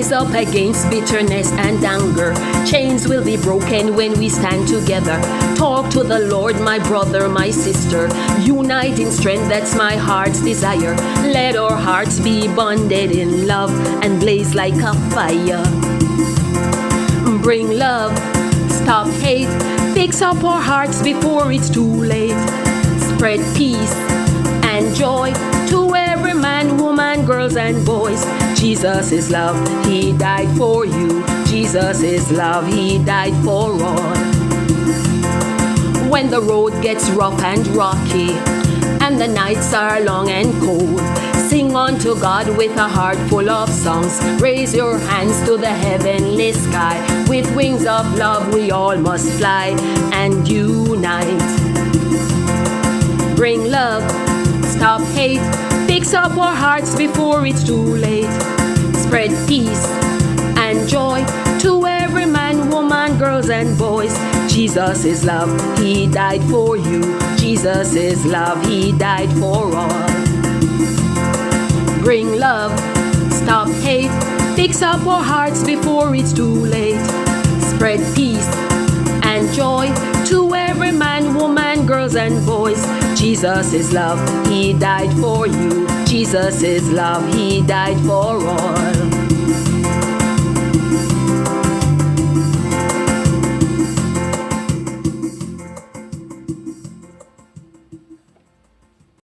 rise up against bitterness and anger. Chains will be broken when we stand together. Talk to the Lord, my brother, my sister. Unite in strength, that's my heart's desire. Let our hearts be bonded in love and blaze like a fire. Bring love, stop hate, fix up our hearts before it's too late. Spread peace and joy to every man, woman, girls and boys. Jesus is love, he died for you. Jesus is love, he died for all. When the road gets rough and rocky and the nights are long and cold, sing unto God with a heart full of songs. Raise your hands to the heavenly sky. With wings of love we all must fly and unite. Bring love, stop hate, fix up our hearts before it's too late. Spread peace and joy to every man, woman, girls and boys. Jesus is love, he died for you. Jesus is love, he died for all. Bring love, stop hate, fix up our hearts before it's too late. Spread peace and joy to every man, woman, girls and boys. Jesus is love, he died for you. Jesus is love, he died for all.